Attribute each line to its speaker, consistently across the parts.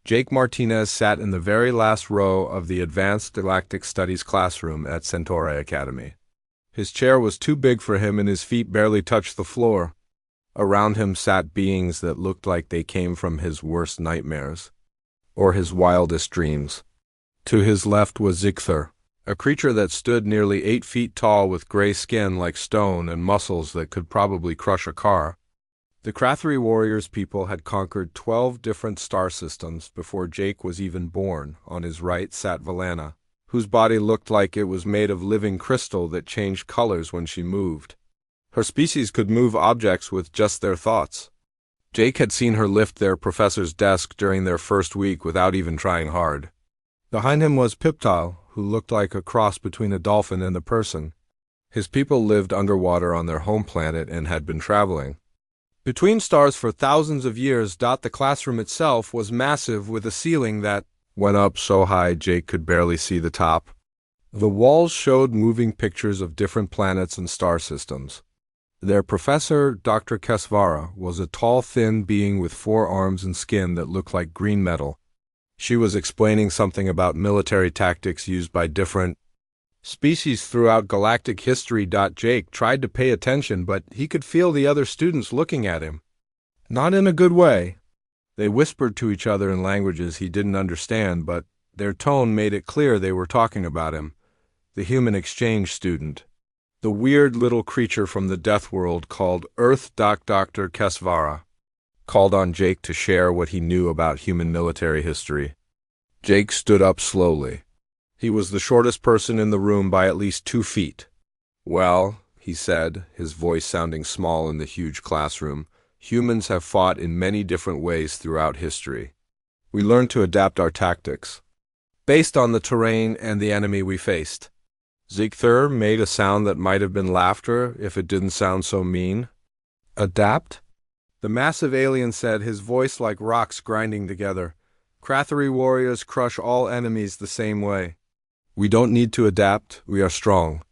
Speaker 1: Jake Martinez sat in the very last row of the Advanced Galactic Studies classroom at Centauri Academy. His chair was too big for him and his feet barely touched the floor. Around him sat beings that looked like they came from his worst nightmares, or his wildest dreams. To his left was Zigthar, a creature that stood nearly 8 feet tall with gray skin like stone and muscles that could probably crush a car. The Krathri warriors people had conquered 12 different star systems before Jake was even born. On his right sat Valana, whose body looked like it was made of living crystal that changed colors when she moved. Her species could move objects with just their thoughts. Jake had seen her lift their professor's desk during their first week without even trying hard. Behind him was Piptal, who looked like a cross between a dolphin and a person. His people lived underwater on their home planet and had been traveling between stars for thousands of years. The classroom itself was massive with a ceiling that went up so high Jake could barely see the top. The walls showed moving pictures of different planets and star systems. Their professor, Dr. Kesvara, was a tall, thin being with 4 arms and skin that looked like green metal. She was explaining something about military tactics used by different species throughout galactic history. Jake tried to pay attention, but he could feel the other students looking at him. Not in a good way. They whispered to each other in languages he didn't understand, but their tone made it clear they were talking about him, the human exchange student. The weird little creature from the death world called Earth. Dr. Kesvara called on Jake to share what he knew about human military history. Jake stood up slowly. He was the shortest person in the room by at least 2 feet. "Well," he said, his voice sounding small in the huge classroom, "humans have fought in many different ways throughout history. We learned to adapt our tactics based on the terrain and the enemy we faced." Zigthar made a sound that might have been laughter if it didn't sound so mean. "Adapt?" The massive alien said, his voice like rocks grinding together. "Krathri warriors crush all enemies the same way. We don't need to adapt, we are strong."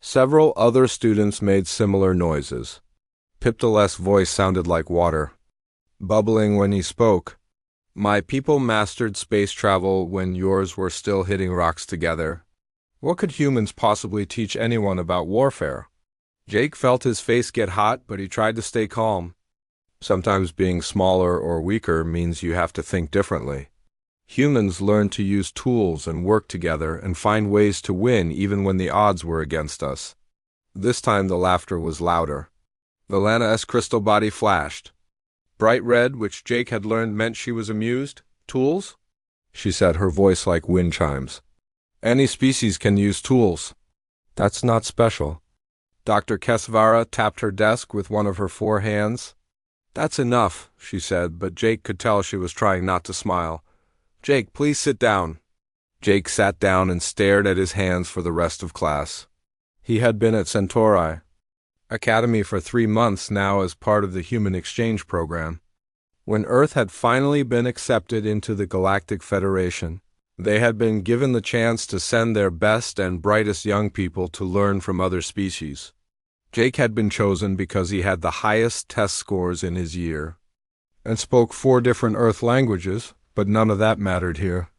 Speaker 1: Several other students made similar noises. Piptal's voice sounded like water, bubbling when he spoke. "My people mastered space travel when yours were still hitting rocks together. What could humans possibly teach anyone about warfare?" Jake felt his face get hot, but he tried to stay calm. Sometimes being smaller or weaker means you have to think differently. Humans learn to use tools and work together and find ways to win even when the odds were against us. This time the laughter was louder. Valana's crystal body flashed. Bright red, which Jake had learned meant she was amused. "Tools?" she said, her voice like wind chimes. "Any species can use tools. That's not special." Dr. Kesvara tapped her desk with one of her 4 hands. "That's enough," she said, but Jake could tell she was trying not to smile. "Jake, please sit down." Jake sat down and stared at his hands for the rest of class. He had been at Centauri Academy for 3 months now as part of the human exchange program. When Earth had finally been accepted into the Galactic Federation, they had been given the chance to send their best and brightest young people to learn from other species. Jake had been chosen because he had the highest test scores in his year and spoke 4 different Earth languages, but none of that mattered here.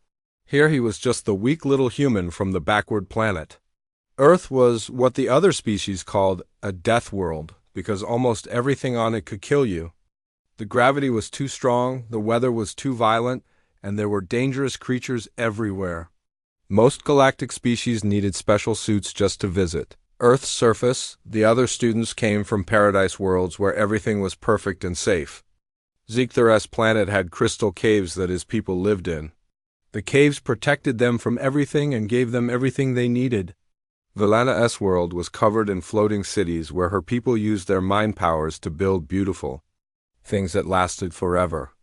Speaker 1: Here he was just the weak little human from the backward planet. Earth was what the other species called a death world because almost everything on it could kill you. The gravity was too strong, the weather was too violent, and there were dangerous creatures everywhere. Most galactic species needed special suits just to visit Earth's surface. The other students came from paradise worlds where everything was perfect and safe. Zigthar's planet had crystal caves that his people lived in. The caves protected them from everything and gave them everything they needed. Valana's world was covered in floating cities where her people used their mind powers to build beautiful things that lasted forever.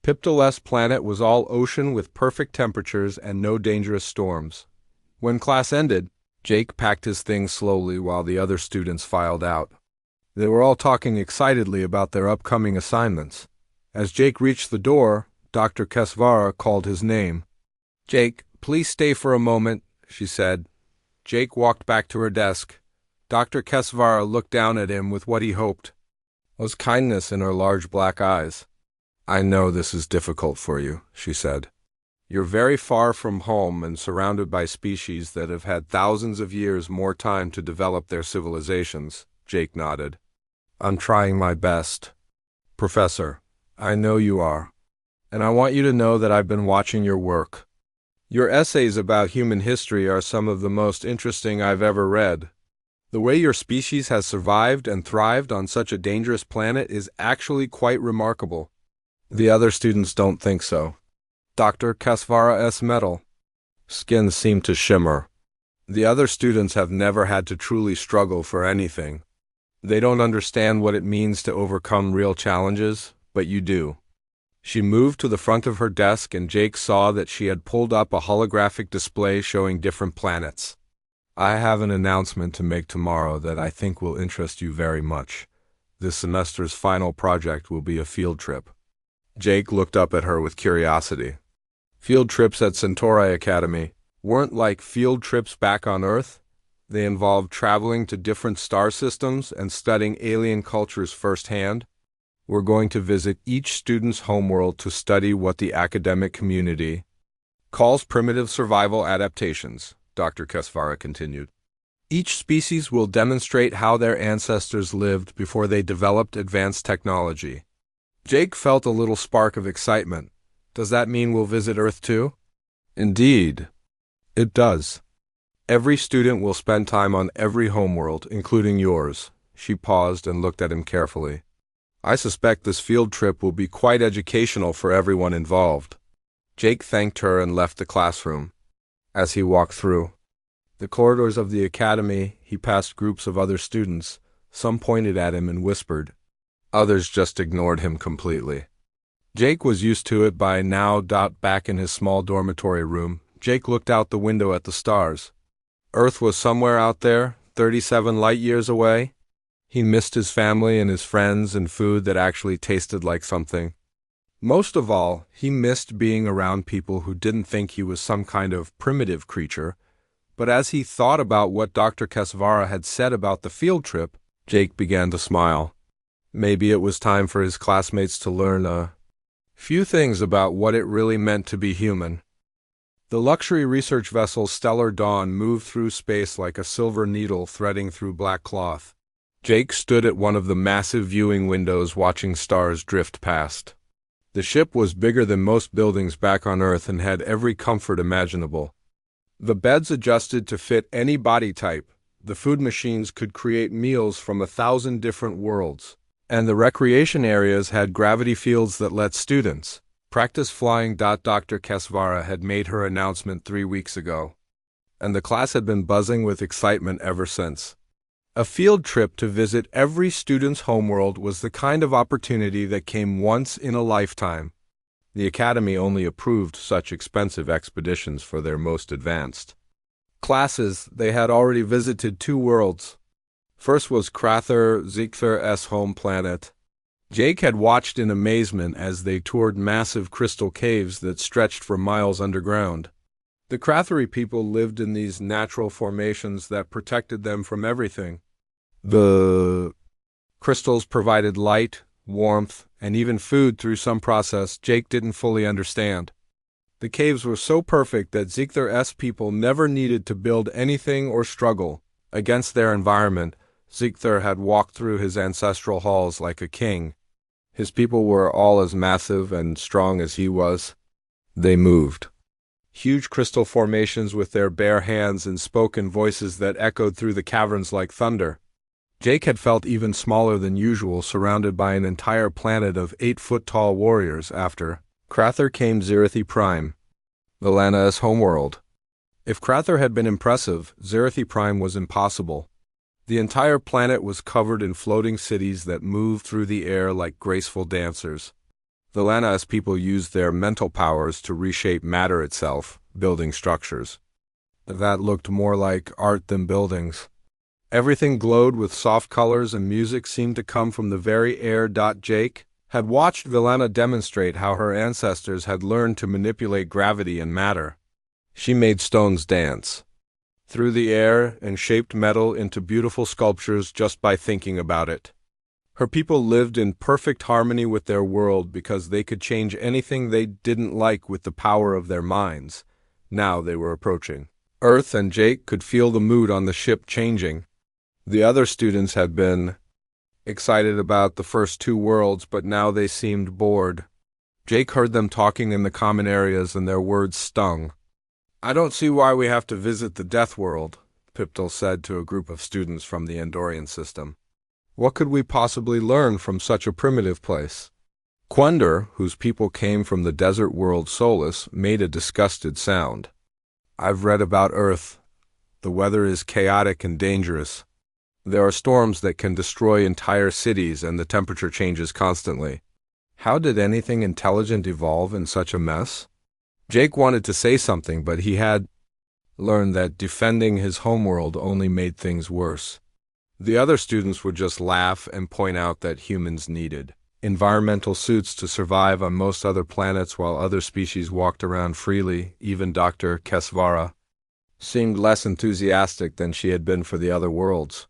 Speaker 1: Piptal's planet was all ocean with perfect temperatures and no dangerous storms. When class ended, Jake packed his things slowly while the other students filed out. They were all talking excitedly about their upcoming assignments. As Jake reached the door, Dr. Kesvara called his name. "Jake, please stay for a moment," she said. Jake walked back to her desk. Dr. Kesvara looked down at him with what he hoped was kindness in her large black eyes. I know this is difficult for you, she said. You're very far from home and surrounded by species that have had thousands of years more time to develop their civilizations, Jake nodded. I'm trying my best. Professor, I know you are. And I want you to know that I've been watching your work. Your essays about human history are some of the most interesting I've ever read. The way your species has survived and thrived on such a dangerous planet is actually quite remarkable. The other students don't think so. Dr. Kasvara S. Metal. Skin seemed to shimmer. The other students have never had to truly struggle for anything. They don't understand what it means to overcome real challenges, but you do. She moved to the front of her desk and Jake saw that she had pulled up a holographic display showing different planets. I have an announcement to make tomorrow that I think will interest you very much. This semester's final project will be a field trip. Jake looked up at her with curiosity. Field trips at Centauri Academy weren't like field trips back on Earth. They involved traveling to different star systems and studying alien cultures firsthand. We're going to visit each student's homeworld to study what the academic community calls primitive survival adaptations, Dr. Kasvara continued. Each species will demonstrate how their ancestors lived before they developed advanced technology. Jake felt a little spark of excitement. Does that mean we'll visit Earth too? Indeed, it does. Every student will spend time on every homeworld, including yours. She paused and looked at him carefully. I suspect this field trip will be quite educational for everyone involved. Jake thanked her and left the classroom. As he walked through the corridors of the academy, he passed groups of other students. Some pointed at him and whispered. Others just ignored him completely. Jake was used to it by now. Back in his small dormitory room, Jake looked out the window at the stars. Earth was somewhere out there, 37 light years away. He missed his family and his friends and food that actually tasted like something. Most of all, he missed being around people who didn't think he was some kind of primitive creature. But as he thought about what Dr. Kasvara had said about the field trip, Jake began to smile. Maybe it was time for his classmates to learn a few things about what it really meant to be human. The luxury research vessel Stellar Dawn moved through space like a silver needle threading through black cloth. Jake stood at one of the massive viewing windows watching stars drift past. The ship was bigger than most buildings back on Earth and had every comfort imaginable. The beds adjusted to fit any body type. The food machines could create meals from 1,000 different worlds. And the recreation areas had gravity fields that let students practice flying. Dr. Kasvara had made her announcement 3 weeks ago, and the class had been buzzing with excitement ever since. A field trip to visit every student's homeworld was the kind of opportunity that came once in a lifetime. The academy only approved such expensive expeditions for their most advanced classes. They had already visited 2 worlds. First was Krather Ziegther's home planet. Jake had watched in amazement as they toured massive crystal caves that stretched for miles underground. The Kratheri people lived in these natural formations that protected them from everything. The crystals provided light, warmth, and even food through some process Jake didn't fully understand. The caves were so perfect that Ziegther's people never needed to build anything or struggle against their environment. Ziegther had walked through his ancestral halls like a king. His people were all as massive and strong as he was. They moved huge crystal formations with their bare hands and spoke in voices that echoed through the caverns like thunder. Jake had felt even smaller than usual, surrounded by an entire planet of 8-foot-tall warriors. After Krather came Zerithi Prime, Valana's homeworld. If Krather had been impressive, Zerithi Prime was impossible. The entire planet was covered in floating cities that moved through the air like graceful dancers. The Lana's people used their mental powers to reshape matter itself, building structures that looked more like art than buildings. Everything glowed with soft colors and music seemed to come from the very air. Jake had watched Vilana demonstrate how her ancestors had learned to manipulate gravity and matter. She made stones dance through the air and shaped metal into beautiful sculptures just by thinking about it. Her people lived in perfect harmony with their world because they could change anything they didn't like with the power of their minds. Now they were approaching Earth, and Jake could feel the mood on the ship changing. The other students had been excited about the first two worlds, but now they seemed bored. Jake heard them talking in the common areas, and their words stung. "I don't see why we have to visit the Death World," Piptal said to a group of students from the Andorian system. "What could we possibly learn from such a primitive place?" Quender, whose people came from the desert world Solus, made a disgusted sound. "I've read about Earth. The weather is chaotic and dangerous. There are storms that can destroy entire cities, and the temperature changes constantly. How did anything intelligent evolve in such a mess?" Jake wanted to say something, but he had learned that defending his homeworld only made things worse. The other students would just laugh and point out that humans needed environmental suits to survive on most other planets while other species walked around freely. Even Dr. Kesvara seemed less enthusiastic than she had been for the other worlds.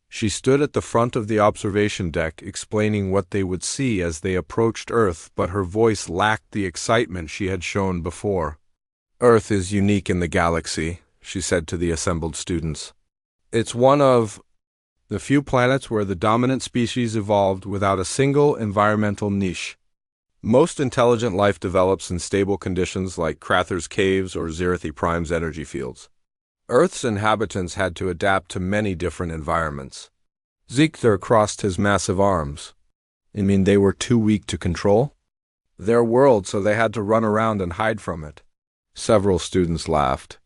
Speaker 1: She stood at the front of the observation deck explaining what they would see as they approached Earth, but her voice lacked the excitement she had shown before. "Earth is unique in the galaxy," she said to the assembled students. "It's one of the few planets where the dominant species evolved without a single environmental niche. Most intelligent life develops in stable conditions like Crather's caves or Zirathi Prime's energy fields. Earth's inhabitants had to adapt to many different environments." Ziegler crossed his massive arms. "You mean they were too weak to control?" "Their world, so they had to run around and hide from it." Several students laughed.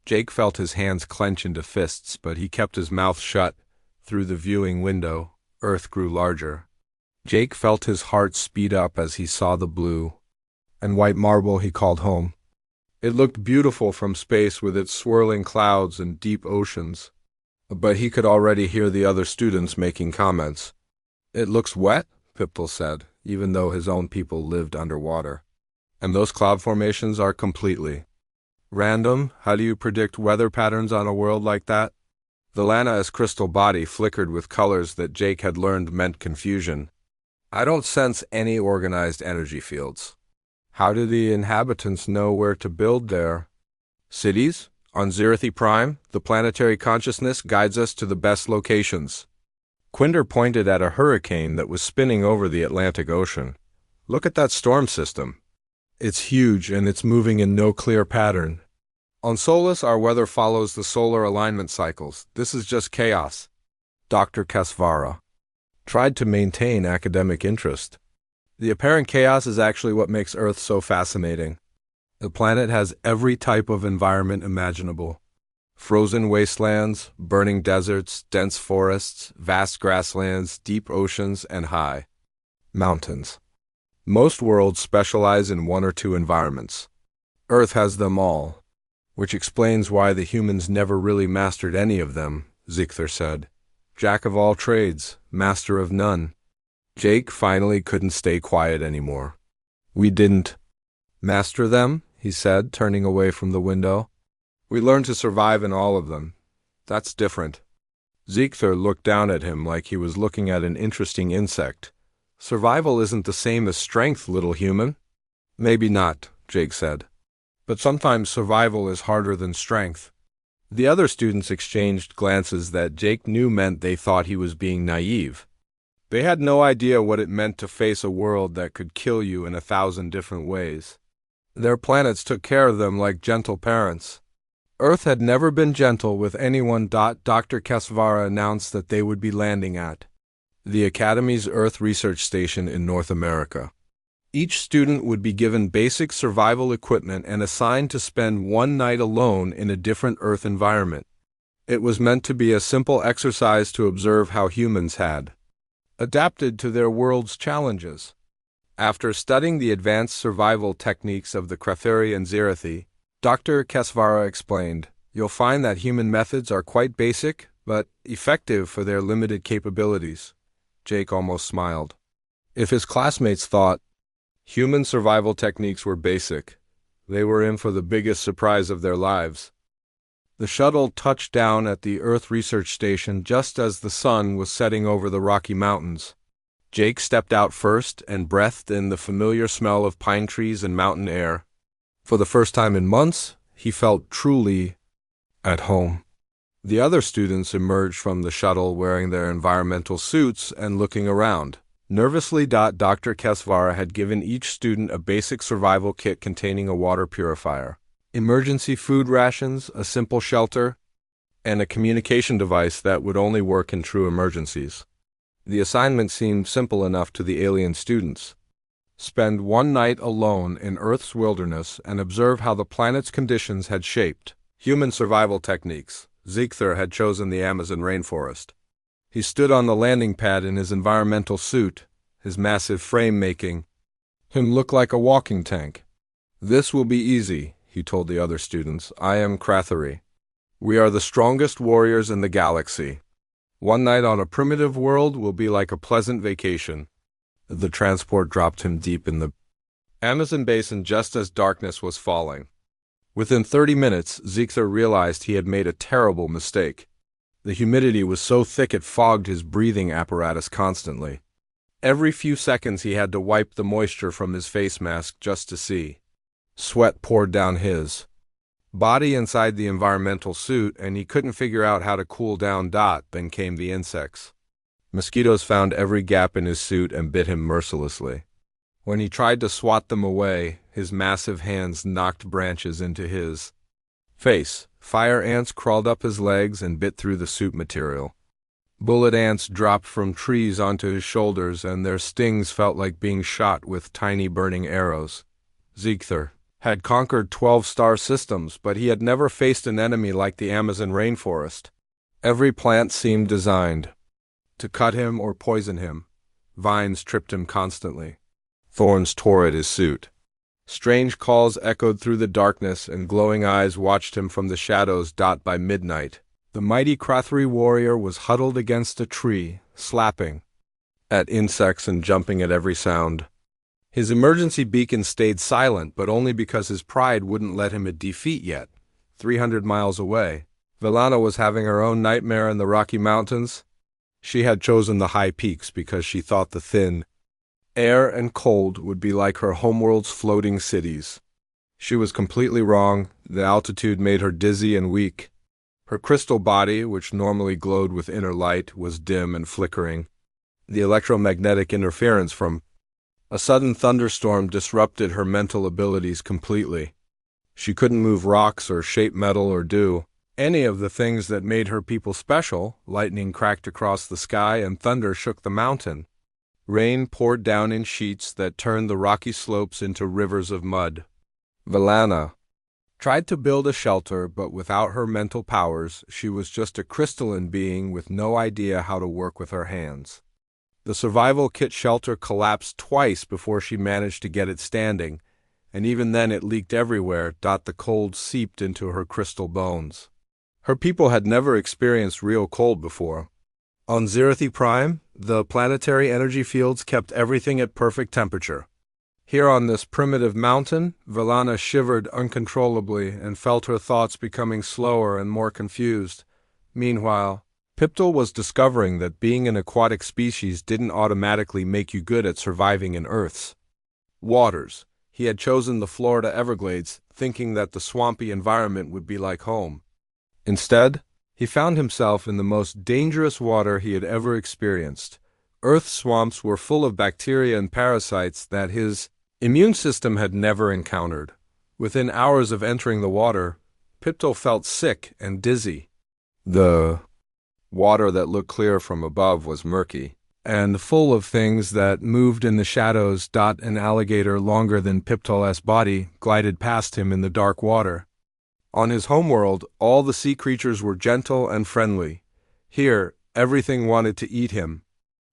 Speaker 1: Jake felt his hands clench into fists, but he kept his mouth shut. Through the viewing window, Earth grew larger. Jake felt his heart speed up as he saw the blue and white marble he called home. It looked beautiful from space with its swirling clouds and deep oceans, but he could already hear the other students making comments. "It looks wet," Piptal said, even though his own people lived underwater. "And those cloud formations are completely random. How do you predict weather patterns on a world like that?" The Lana's crystal body flickered with colors that Jake had learned meant confusion. "I don't sense any organized energy fields." "How do the inhabitants know where to build their cities? On Zirathi Prime, the planetary consciousness guides us to the best locations." Quinder pointed at a hurricane that was spinning over the Atlantic Ocean. "Look at that storm system. It's huge, and it's moving in no clear pattern. On Solus, our weather follows the solar alignment cycles. This is just chaos." Dr. Kesvara tried to maintain academic interest. "The apparent chaos is actually what makes Earth so fascinating. The planet has every type of environment imaginable. Frozen wastelands, burning deserts, dense forests, vast grasslands, deep oceans, and high mountains. Most worlds specialize in one or two environments. Earth has them all, which explains why the humans never really mastered any of them," Ziegler said. "Jack of all trades, master of none." Jake finally couldn't stay quiet anymore. "We didn't master them," he said, turning away from the window. "We learned to survive in all of them. That's different." Ziegler looked down at him like he was looking at an interesting insect. "Survival isn't the same as strength, little human." "Maybe not," Jake said. "But sometimes survival is harder than strength." The other students exchanged glances that Jake knew meant they thought he was being naive. They had no idea what it meant to face a world that could kill you in 1,000 different ways. Their planets took care of them like gentle parents. Earth had never been gentle with anyone. Dr. Kesvara announced that they would be landing at the Academy's Earth Research Station in North America. Each student would be given basic survival equipment and assigned to spend one night alone in a different Earth environment. It was meant to be a simple exercise to observe how humans had adapted to their world's challenges. After studying the advanced survival techniques of the Crathuri and Zirathi, Dr. Kesvara explained, "You'll find that human methods are quite basic, but effective for their limited capabilities." Jake almost smiled. If his classmates thought human survival techniques were basic, they were in for the biggest surprise of their lives. The shuttle touched down at the Earth Research Station just as the sun was setting over the Rocky Mountains. Jake stepped out first and breathed in the familiar smell of pine trees and mountain air. For the first time in months, he felt truly at home. The other students emerged from the shuttle wearing their environmental suits and looking around. Nervously, Dr. Kesvara had given each student a basic survival kit containing a water purifier, emergency food rations, a simple shelter, and a communication device that would only work in true emergencies. The assignment seemed simple enough to the alien students. Spend one night alone in Earth's wilderness and observe how the planet's conditions had shaped human survival techniques. Ziegler had chosen the Amazon rainforest. He stood on the landing pad in his environmental suit, his massive frame making him look like a walking tank. "This will be easy," he told the other students. "I am Krathari. We are the strongest warriors in the galaxy. One night on a primitive world will be like a pleasant vacation." The transport dropped him deep in the Amazon basin just as darkness was falling. Within 30 minutes, Ziegler realized he had made a terrible mistake. The humidity was so thick it fogged his breathing apparatus constantly. Every few seconds he had to wipe the moisture from his face mask just to see. Sweat poured down his body inside the environmental suit, and he couldn't figure out how to cool down. Then came the insects. Mosquitoes found every gap in his suit and bit him mercilessly. When he tried to swat them away, his massive hands knocked branches into his face. Fire ants crawled up his legs and bit through the suit material. Bullet ants dropped from trees onto his shoulders, and their stings felt like being shot with tiny burning arrows. Ziegler had conquered 12 star systems, but he had never faced an enemy like the Amazon rainforest. Every plant seemed designed to cut him or poison him. Vines tripped him constantly. Thorns tore at his suit. Strange calls echoed through the darkness, and glowing eyes watched him from the shadows. By midnight, the mighty Krathari warrior was huddled against a tree, slapping at insects and jumping at every sound. His emergency beacon stayed silent, but only because his pride wouldn't let him defeat yet. 300 miles away, Velana was having her own nightmare in the Rocky Mountains. She had chosen the high peaks because she thought the thin air and cold would be like her homeworld's floating cities. She was completely wrong. The altitude made her dizzy and weak. Her crystal body, which normally glowed with inner light, was dim and flickering. The electromagnetic interference from a sudden thunderstorm disrupted her mental abilities completely. She couldn't move rocks or shape metal or do any of the things that made her people special. Lightning cracked across the sky and thunder shook the mountain. Rain poured down in sheets that turned the rocky slopes into rivers of mud. Velana tried to build a shelter, but without her mental powers, she was just a crystalline being with no idea how to work with her hands. The survival kit shelter collapsed twice before she managed to get it standing, and even then it leaked everywhere. The cold seeped into her crystal bones. Her people had never experienced real cold before. On Zirithi Prime, the planetary energy fields kept everything at perfect temperature. Here on this primitive mountain, Velana shivered uncontrollably and felt her thoughts becoming slower and more confused. Meanwhile, Piptal was discovering that being an aquatic species didn't automatically make you good at surviving in Earth's waters. He had chosen the Florida Everglades, thinking that the swampy environment would be like home. Instead, he found himself in the most dangerous water he had ever experienced. Earth's swamps were full of bacteria and parasites that his immune system had never encountered. Within hours of entering the water, Piptal felt sick and dizzy. The water that looked clear from above was murky and full of things that moved in the shadows. An alligator longer than Piptal's body glided past him in the dark water. On his homeworld, all the sea creatures were gentle and friendly. Here, everything wanted to eat him.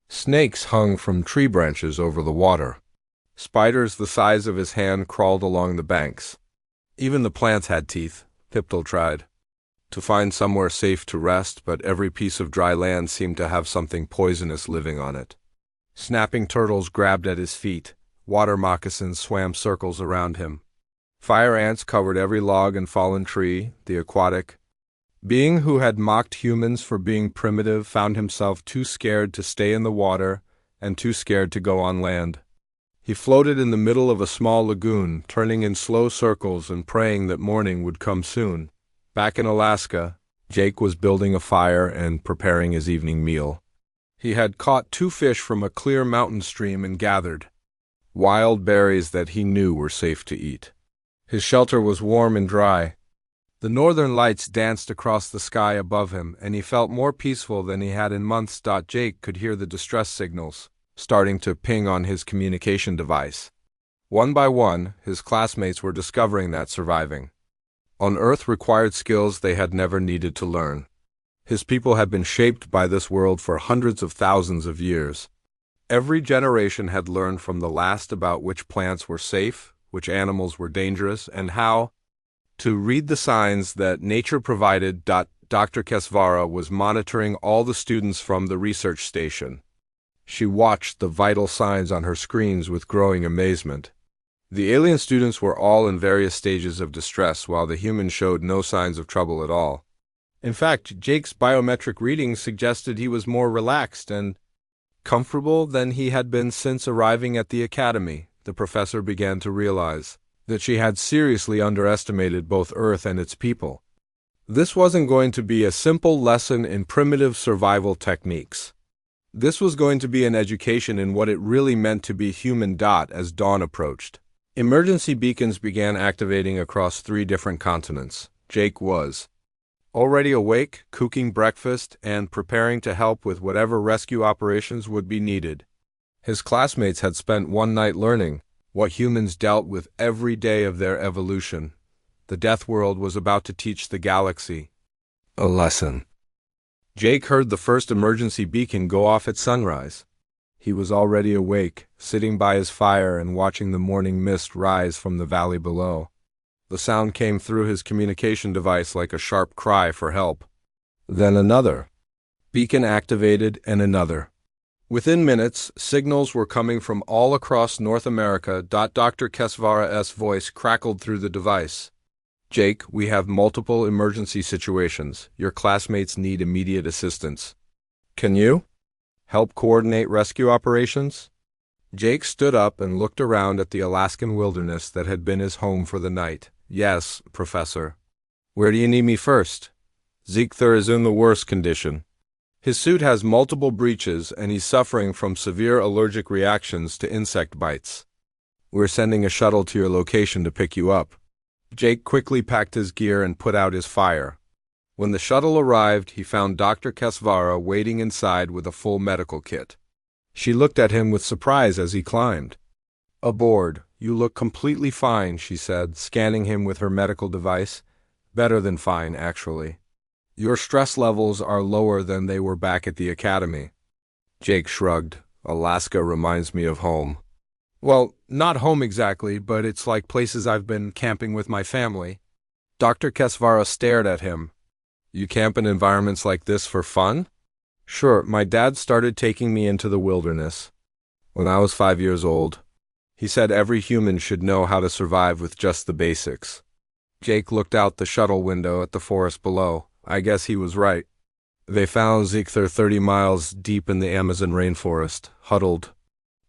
Speaker 1: Snakes hung from tree branches over the water. Spiders the size of his hand crawled along the banks. Even the plants had teeth. Piptal tried to find somewhere safe to rest, but every piece of dry land seemed to have something poisonous living on it. Snapping turtles grabbed at his feet. Water moccasins swam circles around him. Fire ants covered every log and fallen tree. The aquatic being who had mocked humans for being primitive found himself too scared to stay in the water and too scared to go on land. He floated in the middle of a small lagoon, turning in slow circles and praying that morning would come soon. Back in Alaska, Jake was building a fire and preparing his evening meal. He had caught 2 fish from a clear mountain stream and gathered wild berries that he knew were safe to eat. His shelter was warm and dry. The northern lights danced across the sky above him, and he felt more peaceful than he had in months. Jake could hear the distress signals starting to ping on his communication device. One by one, his classmates were discovering that surviving on Earth required skills they had never needed to learn. His people had been shaped by this world for hundreds of thousands of years. Every generation had learned from the last about which plants were safe, which animals were dangerous, and how to read the signs that nature provided. Dr. Kesvara was monitoring all the students from the research station. She watched the vital signs on her screens with growing amazement. The alien students were all in various stages of distress, while the humans showed no signs of trouble at all. In fact, Jake's biometric readings suggested he was more relaxed and comfortable than he had been since arriving at the academy. The professor began to realize that she had seriously underestimated both Earth and its people. This wasn't going to be a simple lesson in primitive survival techniques. This was going to be an education in what it really meant to be human. As dawn approached, emergency beacons began activating across 3 different continents. Jake was already awake, cooking breakfast, and preparing to help with whatever rescue operations would be needed. His classmates had spent one night learning what humans dealt with every day of their evolution. The death world was about to teach the galaxy a lesson. Jake heard the first emergency beacon go off at sunrise. He was already awake, sitting by his fire and watching the morning mist rise from the valley below. The sound came through his communication device like a sharp cry for help. Then another beacon activated, and another. Within minutes, signals were coming from all across North America. Dr. Kesvara's voice crackled through the device. Jake, we have multiple emergency situations. Your classmates need immediate assistance. Can you help coordinate rescue operations? Jake stood up and looked around at the Alaskan wilderness that had been his home for the night. Yes, Professor. Where do you need me first? Ziegther is in the worst condition. His suit has multiple breaches, and he's suffering from severe allergic reactions to insect bites. We're sending a shuttle to your location to pick you up. Jake quickly packed his gear and put out his fire. When the shuttle arrived, he found Dr. Kesvara waiting inside with a full medical kit. She looked at him with surprise as he climbed aboard. You look completely fine, she said, scanning him with her medical device. Better than fine, actually. Your stress levels are lower than they were back at the academy. Jake shrugged. Alaska reminds me of home. Well, not home exactly, but it's like places I've been camping with my family. Dr. Kesvara stared at him. You camp in environments like this for fun? Sure, my dad started taking me into the wilderness when I was 5 years old. He said every human should know how to survive with just the basics. Jake looked out the shuttle window at the forest below. I guess he was right. They found Ziegther 30 miles deep in the Amazon rainforest, huddled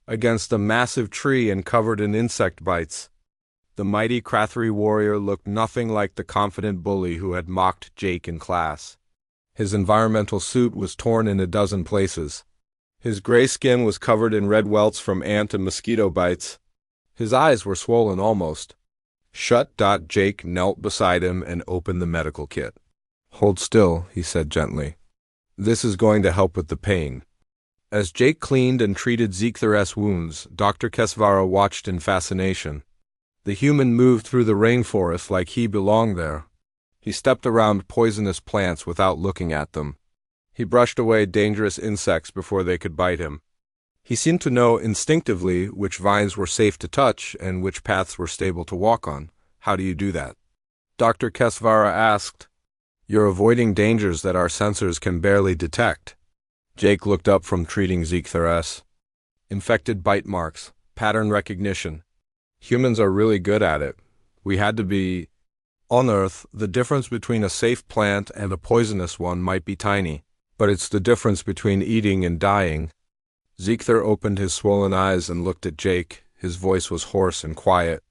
Speaker 1: against a massive tree and covered in insect bites. The mighty Krathri warrior looked nothing like the confident bully who had mocked Jake in class. His environmental suit was torn in a dozen places. His gray skin was covered in red welts from ant and mosquito bites. His eyes were swollen almost shut. Jake knelt beside him and opened the medical kit. Hold still, he said gently. This is going to help with the pain. As Jake cleaned and treated Ziegther's wounds, Dr. Kesvara watched in fascination. The human moved through the rainforest like he belonged there. He stepped around poisonous plants without looking at them. He brushed away dangerous insects before they could bite him. He seemed to know instinctively which vines were safe to touch and which paths were stable to walk on. How do you do that? Dr. Kesvara asked. You're avoiding dangers that our sensors can barely detect. Jake looked up from treating Ziegther's infected bite marks, pattern recognition. Humans are really good at it. We had to be. On Earth, the difference between a safe plant and a poisonous one might be tiny, but it's the difference between eating and dying. Ziegler opened his swollen eyes and looked at Jake. His voice was hoarse and quiet.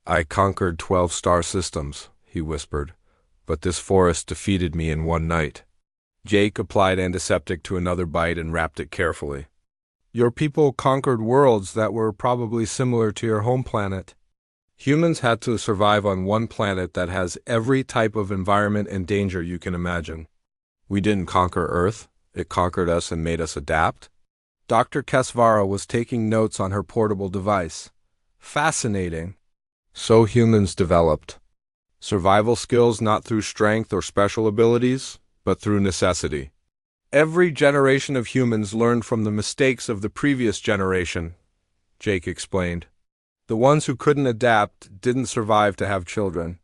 Speaker 1: "I conquered 12 star systems," he whispered, "but this forest defeated me in one night." Jake applied antiseptic to another bite and wrapped it carefully. "Your people conquered worlds that were probably similar to your home planet. Humans had to survive on one planet that has every type of environment and danger you can imagine. We didn't conquer Earth. It conquered us and made us adapt." Dr. Kesvara was taking notes on her portable device. "Fascinating. So humans developed. Survival skills not through strength or special abilities, but through necessity. Every generation of humans learned from the mistakes of the previous generation," Jake explained. "The ones who couldn't adapt didn't survive to have children.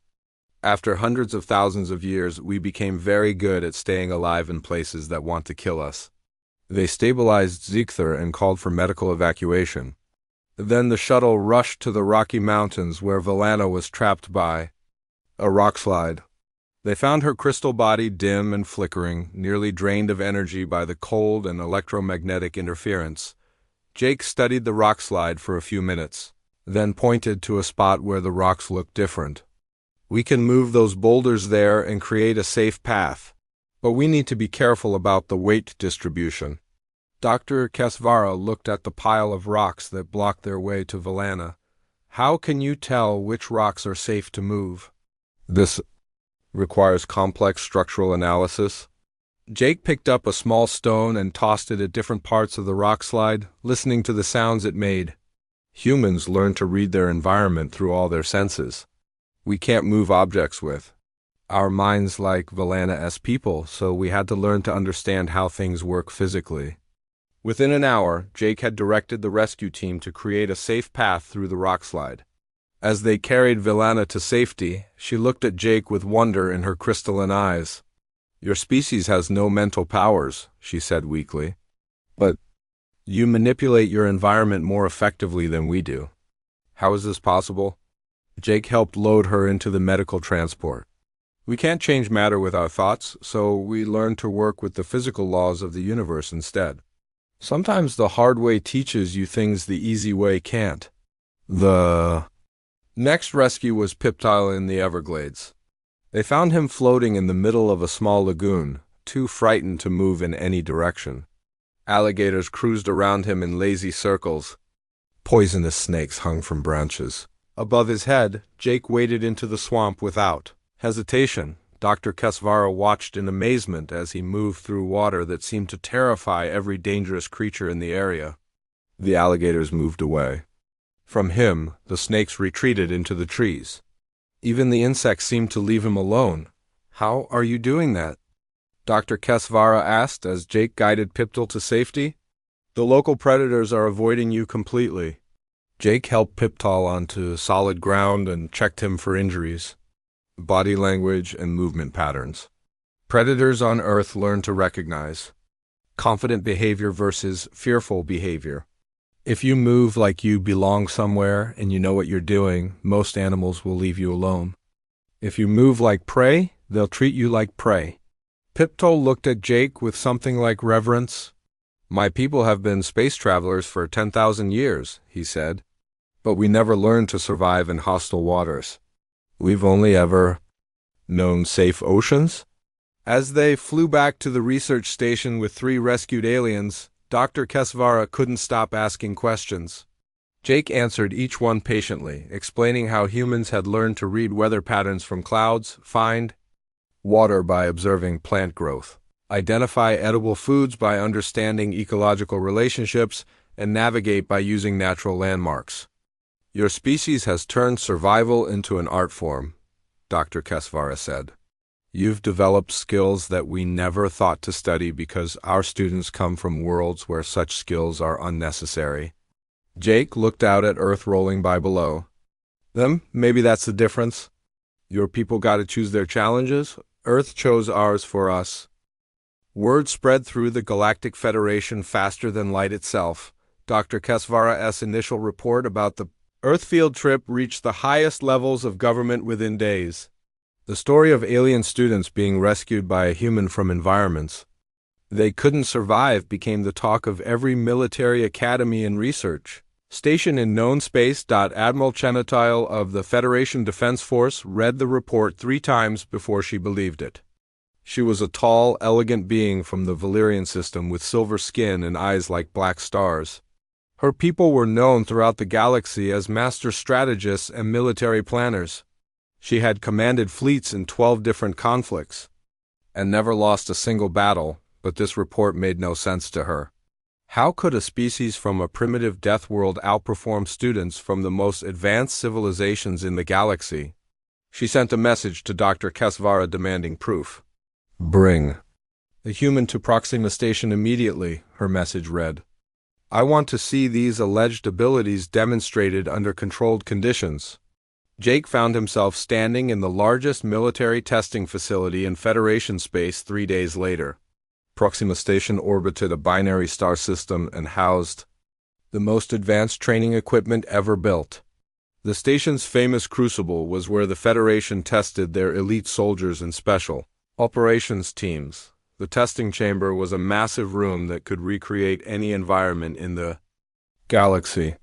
Speaker 1: After hundreds of thousands of years, we became very good at staying alive in places that want to kill us." They stabilized Ziegler and called for medical evacuation. Then the shuttle rushed to the Rocky Mountains where Valana was trapped by a rock slide. They found her crystal body dim and flickering, nearly drained of energy by the cold and electromagnetic interference. Jake studied the rock slide for a few minutes, then pointed to a spot where the rocks looked different. "We can move those boulders there and create a safe path, but we need to be careful about the weight distribution." Dr. Kesvara looked at the pile of rocks that blocked their way to Valana. "How can you tell which rocks are safe to move?" "This requires complex structural analysis." Jake picked up a small stone and tossed it at different parts of the rock slide, listening to the sounds it made. Humans learn to read their environment through all their senses. We can't move objects with our minds like Valana-esque people, so we had to learn to understand how things work physically. Within an hour, Jake had directed the rescue team to create a safe path through the rock slide. As they carried Valana to safety, she looked at Jake with wonder in her crystalline eyes. "Your species has no mental powers," she said weakly. "But you manipulate your environment more effectively than we do. How is this possible?" Jake helped load her into the medical transport. "We can't change matter with our thoughts, so we learn to work with the physical laws of the universe instead. Sometimes the hard way teaches you things the easy way can't." The next rescue was Piptile in the Everglades. They found him floating in the middle of a small lagoon, too frightened to move in any direction. Alligators cruised around him in lazy circles. Poisonous snakes hung from branches. Above his head, Jake waded into the swamp without hesitation. Dr. Kesvara watched in amazement as he moved through water that seemed to terrify every dangerous creature in the area. The alligators moved away. From him, the snakes retreated into the trees. Even the insects seemed to leave him alone. "How are you doing that?" Dr. Kesvara asked as Jake guided Piptile to safety. "The local predators are avoiding you completely." Jake helped Piptile onto solid ground and checked him for injuries, body language, and movement patterns. Predators on Earth learn to recognize confident behavior versus fearful behavior. If you move like you belong somewhere and you know what you're doing, most animals will leave you alone. If you move like prey, they'll treat you like prey. Piptile looked at Jake with something like reverence. "My people have been space travelers for 10,000 years, he said. "But we never learned to survive in hostile waters. We've only ever known safe oceans." As they flew back to the research station with 3 rescued aliens, Dr. Kesvara couldn't stop asking questions. Jake answered each one patiently, explaining how humans had learned to read weather patterns from clouds, find water by observing plant growth, identify edible foods by understanding ecological relationships, and navigate by using natural landmarks. "Your species has turned survival into an art form," Dr. Kesvara said. "You've developed skills that we never thought to study because our students come from worlds where such skills are unnecessary." Jake looked out at Earth rolling by below. Maybe that's the difference. Your people got to choose their challenges. Earth chose ours for us." Word spread through the Galactic Federation faster than light itself. Dr. Kesvara's initial report about the Earth field trip reached the highest levels of government within days. The story of alien students being rescued by a human from environments They couldn't survive became the talk of every military academy and research. Stationed in known space. Admiral Chenotile of the Federation Defense Force read the report 3 times before she believed it. She was a tall, elegant being from the Valyrian system with silver skin and eyes like black stars. Her people were known throughout the galaxy as master strategists and military planners. She had commanded fleets in 12 different conflicts and never lost a single battle, but this report made no sense to her. How could a species from a primitive death world outperform students from the most advanced civilizations in the galaxy? She sent a message to Dr. Kesvara demanding proof. "Bring the human to Proxima Station immediately," her message read. "I want to see these alleged abilities demonstrated under controlled conditions." Jake found himself standing in the largest military testing facility in Federation space 3 days later. Proxima Station orbited a binary star system and housed the most advanced training equipment ever built. The station's famous crucible was where the Federation tested their elite soldiers and special operations teams. The testing chamber was a massive room that could recreate any environment in the galaxy.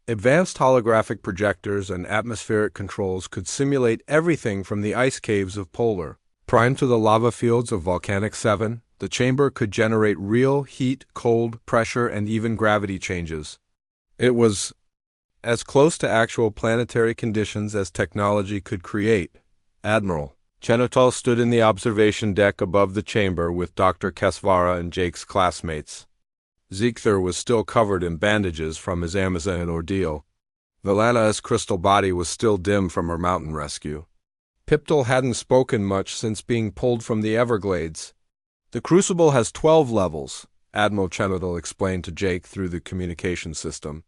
Speaker 1: Advanced holographic projectors and atmospheric controls could simulate everything from the ice caves of Polar Prime to the lava fields of Volcanic 7. The chamber could generate real heat, cold, pressure, and even gravity changes. It was as close to actual planetary conditions as technology could create. Admiral Chenotile stood in the observation deck above the chamber with Dr. Kesvara and Jake's classmates. Ziegther was still covered in bandages from his Amazon ordeal. Valana's crystal body was still dim from her mountain rescue. Piptal hadn't spoken much since being pulled from the Everglades. "The crucible has 12 levels," Admiral Chenotile explained to Jake through the communication system.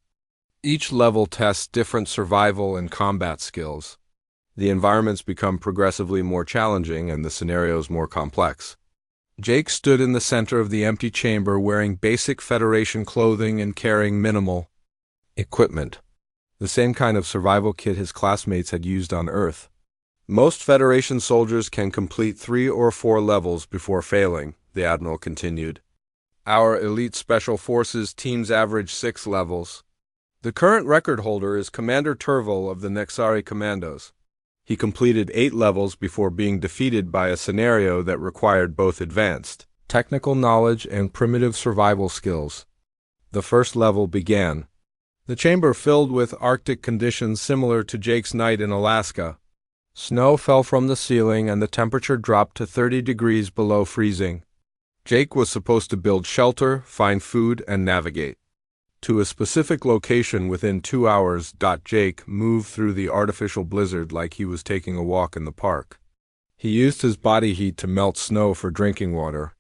Speaker 1: "Each level tests different survival and combat skills. The environments become progressively more challenging and the scenarios more complex." Jake stood in the center of the empty chamber wearing basic Federation clothing and carrying minimal equipment, the same kind of survival kit his classmates had used on Earth. "Most Federation soldiers can complete 3 or 4 levels before failing," the Admiral continued. "Our elite Special Forces teams average 6 levels. The current record holder is Commander Turval of the Nexari Commandos. He completed 8 levels before being defeated by a scenario that required both advanced technical knowledge and primitive survival skills." The first level began. The chamber filled with Arctic conditions similar to Jake's night in Alaska. Snow fell from the ceiling and the temperature dropped to 30 degrees below freezing. Jake was supposed to build shelter, find food, and navigate to a specific location within 2 hours. Jake moved through the artificial blizzard like he was taking a walk in the park. He used his body heat to melt snow for drinking water.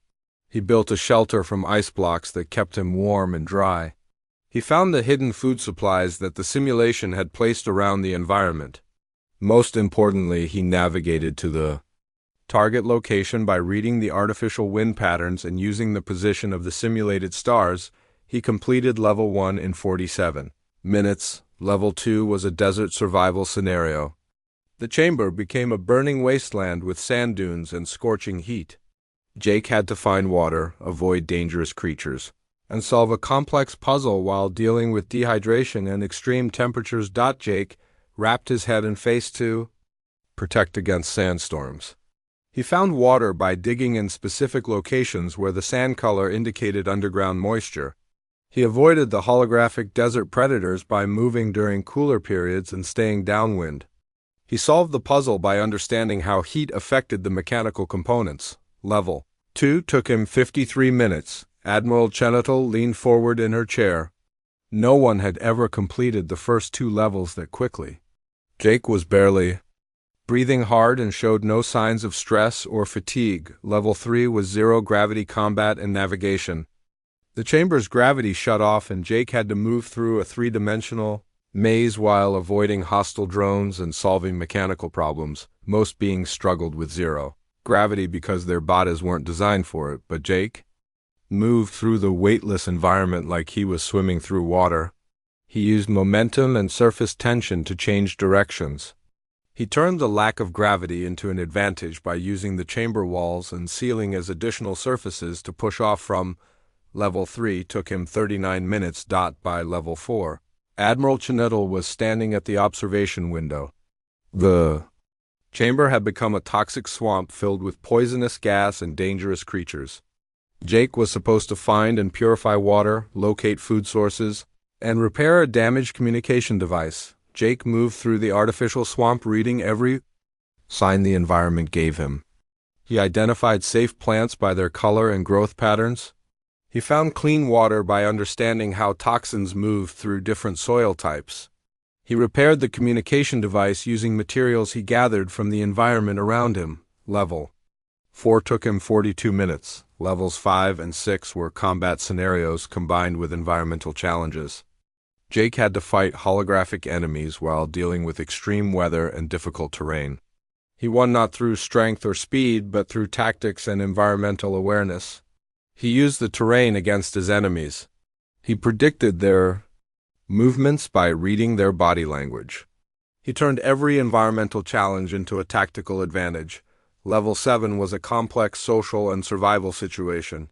Speaker 1: He built a shelter from ice blocks that kept him warm and dry. He found the hidden food supplies that the simulation had placed around the environment. Most importantly, he navigated to the target location by reading the artificial wind patterns and using the position of the simulated stars. He completed Level 1 in 47 minutes. Level 2 was a desert survival scenario. The chamber became a burning wasteland with sand dunes and scorching heat. Jake had to find water, avoid dangerous creatures, and solve a complex puzzle while dealing with dehydration and extreme temperatures. Jake wrapped his head and face to protect against sandstorms. He found water by digging in specific locations where the sand color indicated underground moisture. He avoided the holographic desert predators by moving during cooler periods and staying downwind. He solved the puzzle by understanding how heat affected the mechanical components. Level 2 took him 53 minutes. Admiral Chenotile leaned forward in her chair. No one had ever completed the first 2 levels that quickly. Jake was barely breathing hard and showed no signs of stress or fatigue. Level 3 was zero gravity combat and navigation. The chamber's gravity shut off and Jake had to move through a 3-dimensional maze while avoiding hostile drones and solving mechanical problems. Most beings struggled with zero gravity because their bodies weren't designed for it, but Jake moved through the weightless environment like he was swimming through water. He used momentum and surface tension to change directions. He turned the lack of gravity into an advantage by using the chamber walls and ceiling as additional surfaces to push off from. Level 3 took him 39 minutes. By level 4, Admiral Chinetl was standing at the observation window. The chamber had become a toxic swamp filled with poisonous gas and dangerous creatures. Jake was supposed to find and purify water, locate food sources, and repair a damaged communication device. Jake moved through the artificial swamp, reading every sign the environment gave him. He identified safe plants by their color and growth patterns. He found clean water by understanding how toxins move through different soil types. He repaired the communication device using materials he gathered from the environment around him. Level 4 took him 42 minutes. Levels 5 and 6 were combat scenarios combined with environmental challenges. Jake had to fight holographic enemies while dealing with extreme weather and difficult terrain. He won not through strength or speed, but through tactics and environmental awareness. He used the terrain against his enemies. He predicted their movements by reading their body language. He turned every environmental challenge into a tactical advantage. Level 7 was a complex social and survival situation.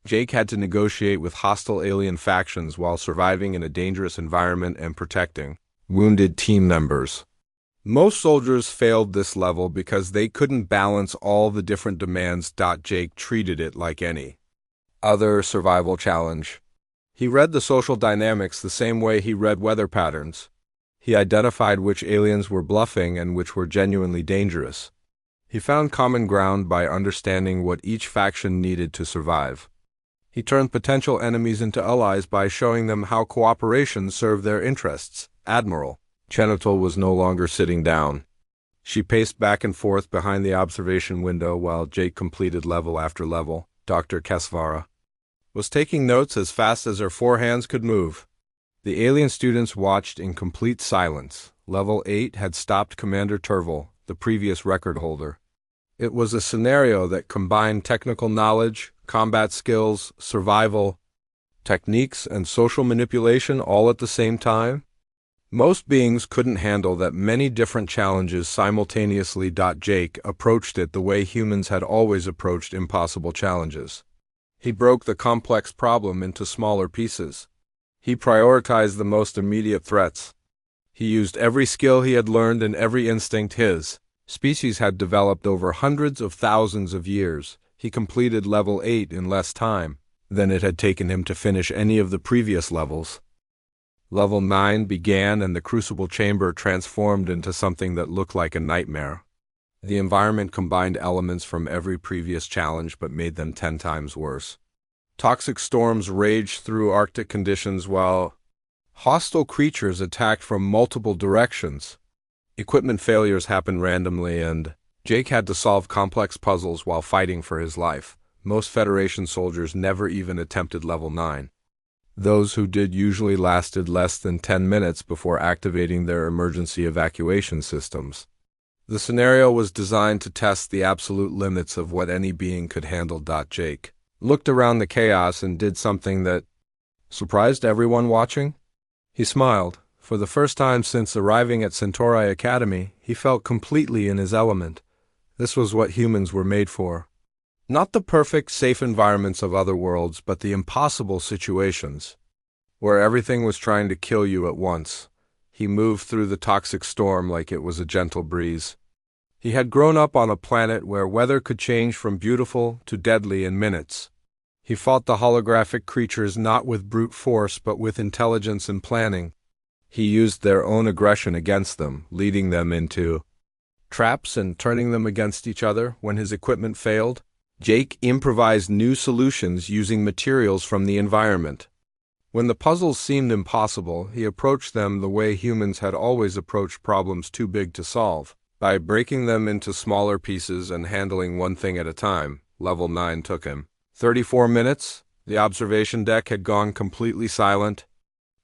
Speaker 1: Jake had to negotiate with hostile alien factions while surviving in a dangerous environment and protecting wounded team members. Most soldiers failed this level because they couldn't balance all the different demands. Jake treated it like any other survival challenge. He read the social dynamics the same way he read weather patterns. He identified which aliens were bluffing and which were genuinely dangerous. He found common ground by understanding what each faction needed to survive. He turned potential enemies into allies by showing them how cooperation served their interests. Admiral Chinetl was no longer sitting down. She paced back and forth behind the observation window while Jake completed level after level. Dr. Kesvara was taking notes as fast as her four hands could move. The alien students watched in complete silence. Level 8 had stopped Commander Turville, the previous record holder. It was a scenario that combined technical knowledge, combat skills, survival techniques, and social manipulation all at the same time. Most beings couldn't handle that many different challenges simultaneously. Jake approached it the way humans had always approached impossible challenges. He broke the complex problem into smaller pieces. He prioritized the most immediate threats. He used every skill he had learned and every instinct his species had developed over hundreds of thousands of years. He completed level 8 in less time than it had taken him to finish any of the previous levels. Level 9 began and the crucible chamber transformed into something that looked like a nightmare. The environment combined elements from every previous challenge but made them 10 times worse. Toxic storms raged through Arctic conditions while hostile creatures attacked from multiple directions. Equipment failures happened randomly and Jake had to solve complex puzzles while fighting for his life. Most Federation soldiers never even attempted level 9. Those who did usually lasted less than 10 minutes before activating their emergency evacuation systems. The scenario was designed to test the absolute limits of what any being could handle. Jake looked around the chaos and did something that surprised everyone watching. He smiled. For the first time since arriving at Centauri Academy, he felt completely in his element. This was what humans were made for. Not the perfect, safe environments of other worlds, but the impossible situations, where everything was trying to kill you at once. He moved through the toxic storm like it was a gentle breeze. He had grown up on a planet where weather could change from beautiful to deadly in minutes. He fought the holographic creatures not with brute force but with intelligence and planning. He used their own aggression against them, leading them into traps and turning them against each other when his equipment failed. Jake improvised new solutions using materials from the environment. When the puzzles seemed impossible, he approached them the way humans had always approached problems too big to solve, by breaking them into smaller pieces and handling one thing at a time. Level 9 took him 34 minutes. The observation deck had gone completely silent.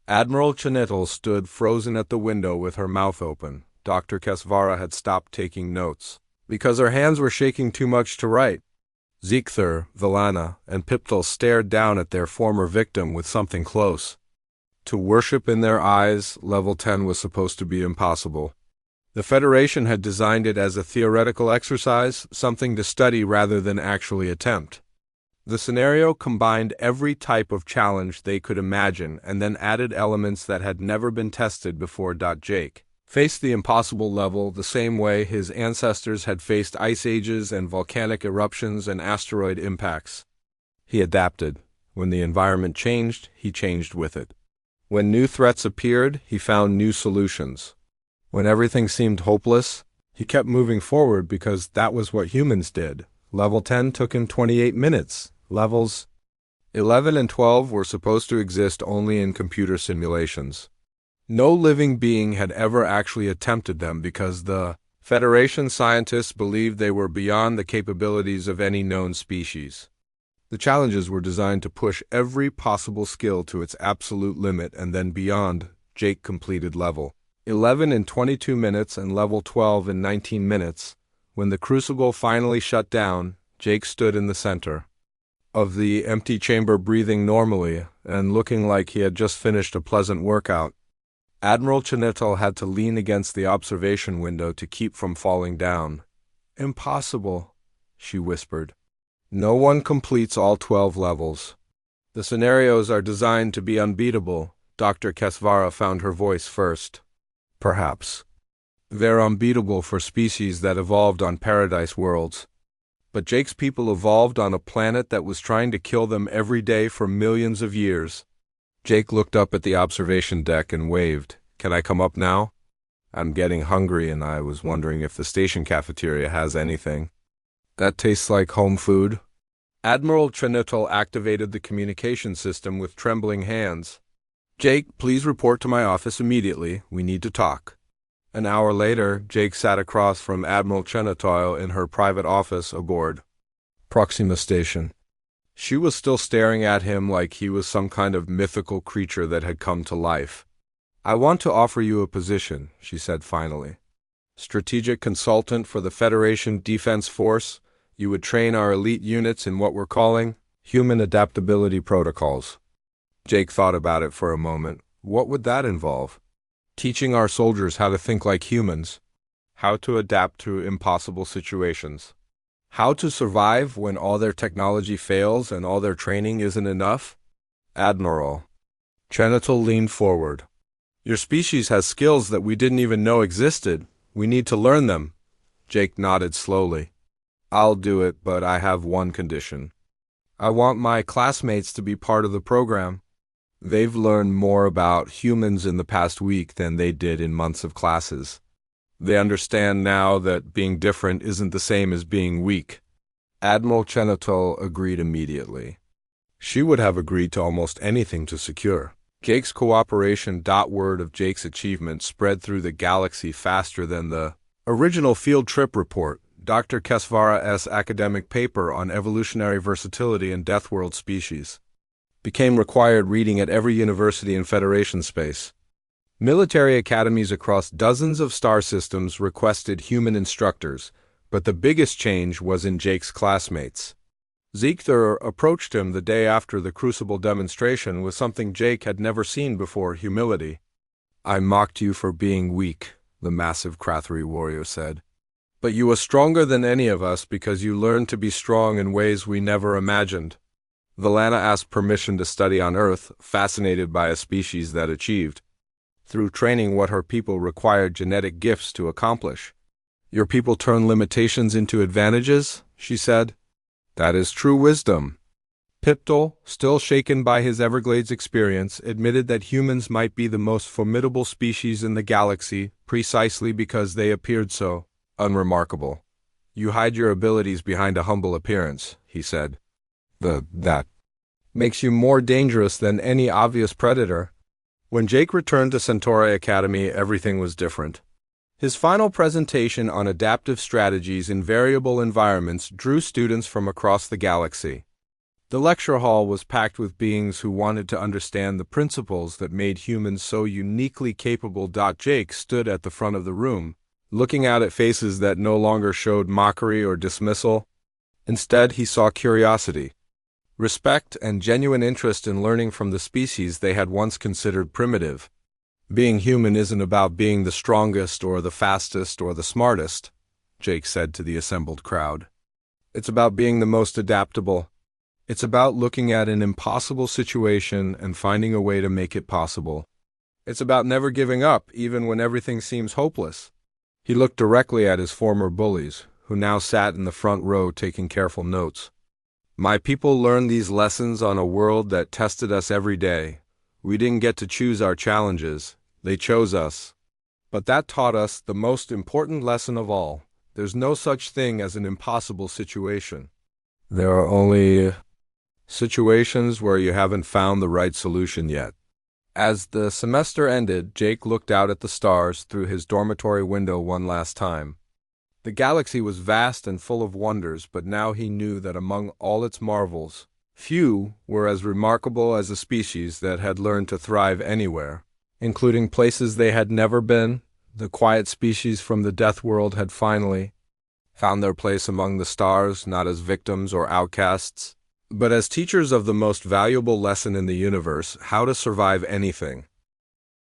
Speaker 1: Admiral Chinetl stood frozen at the window with her mouth open. Dr. Kesvara had stopped taking notes because her hands were shaking too much to write. Ziegther, Vilana, and Piptal stared down at their former victim with something close to worship in their eyes. Level 10 was supposed to be impossible. The Federation had designed it as a theoretical exercise, something to study rather than actually attempt. The scenario combined every type of challenge they could imagine and then added elements that had never been tested before. Jake faced the impossible level the same way his ancestors had faced ice ages and volcanic eruptions and asteroid impacts. He adapted. When the environment changed, he changed with it. When new threats appeared, he found new solutions. When everything seemed hopeless, he kept moving forward because that was what humans did. Level 10 took him 28 minutes. Levels 11 and 12 were supposed to exist only in computer simulations. No living being had ever actually attempted them because the Federation scientists believed they were beyond the capabilities of any known species. The challenges were designed to push every possible skill to its absolute limit and then beyond. Jake completed level 11 in 22 minutes and level 12 in 19 minutes. When the crucible finally shut down, Jake stood in the center of the empty chamber, breathing normally and looking like he had just finished a pleasant workout. Admiral Chenital had to lean against the observation window to keep from falling down. "Impossible," she whispered. "No one completes all 12 levels. The scenarios are designed to be unbeatable." Dr. Kesvara found her voice first. "Perhaps. They're unbeatable for species that evolved on paradise worlds. But Jake's people evolved on a planet that was trying to kill them every day for millions of years." Jake looked up at the observation deck and waved. "Can I come up now? I'm getting hungry and I was wondering if the station cafeteria has anything that tastes like home food." Admiral Chenital activated the communication system with trembling hands. "Jake, please report to my office immediately. We need to talk." An hour later, Jake sat across from Admiral Chenital in her private office aboard Proxima Station. She was still staring at him like he was some kind of mythical creature that had come to life. "I want to offer you a position," she said finally. "Strategic consultant for the Federation Defense Force. You would train our elite units in what we're calling human adaptability protocols." Jake thought about it for a moment. What would that involve? Teaching our soldiers how to think like humans, how to adapt to impossible situations, how to survive when all their technology fails and all their training isn't enough. Admiral Chenital leaned forward. "Your species has skills that we didn't even know existed. We need to learn them." Jake nodded slowly. "I'll do it, but I have one condition. I want my classmates to be part of the program. They've learned more about humans in the past week than they did in months of classes. They understand now that being different isn't the same as being weak." Admiral Chenital agreed immediately. She would have agreed to almost anything to secure Jake's cooperation. Word of Jake's achievement spread through the galaxy faster than the original field trip report. Dr. Kesvara's academic paper on evolutionary versatility in Deathworld species became required reading at every university in Federation space. Military academies across dozens of star systems requested human instructors, but the biggest change was in Jake's classmates. Ziegler approached him the day after the Crucible demonstration with something Jake had never seen before: humility. "I mocked you for being weak," the massive Krathri warrior said. "But you were stronger than any of us because you learned to be strong in ways we never imagined." Valana asked permission to study on Earth, fascinated by a species that achieved through training what her people required genetic gifts to accomplish. "Your people turn limitations into advantages," she said. "That is true wisdom." Piptol, still shaken by his Everglades experience, admitted that humans might be the most formidable species in the galaxy precisely because they appeared so unremarkable. "You hide your abilities behind a humble appearance," he said. That makes you more dangerous than any obvious predator." When Jake returned to Centauri Academy, everything was different. His final presentation on adaptive strategies in variable environments drew students from across the galaxy. The lecture hall was packed with beings who wanted to understand the principles that made humans so uniquely capable. Jake stood at the front of the room, looking out at faces that no longer showed mockery or dismissal. Instead, he saw curiosity, respect, and genuine interest in learning from the species they had once considered primitive. Being human isn't about being the strongest or the fastest or the smartest, Jake said to the assembled crowd. It's about being the most adaptable. It's about looking at an impossible situation and finding a way to make it possible. It's about never giving up, even when everything seems hopeless. He looked directly at his former bullies, who now sat in the front row taking careful notes. My people learned these lessons on a world that tested us every day. We didn't get to choose our challenges. They chose us. But that taught us the most important lesson of all. There's no such thing as an impossible situation. There are only situations where you haven't found the right solution yet. As the semester ended, Jake looked out at the stars through his dormitory window one last time. The galaxy was vast and full of wonders, but now he knew that among all its marvels, few were as remarkable as a species that had learned to thrive anywhere, including places they had never been. The quiet species from the death world had finally found their place among the stars, not as victims or outcasts, but as teachers of the most valuable lesson in the universe, how to survive anything.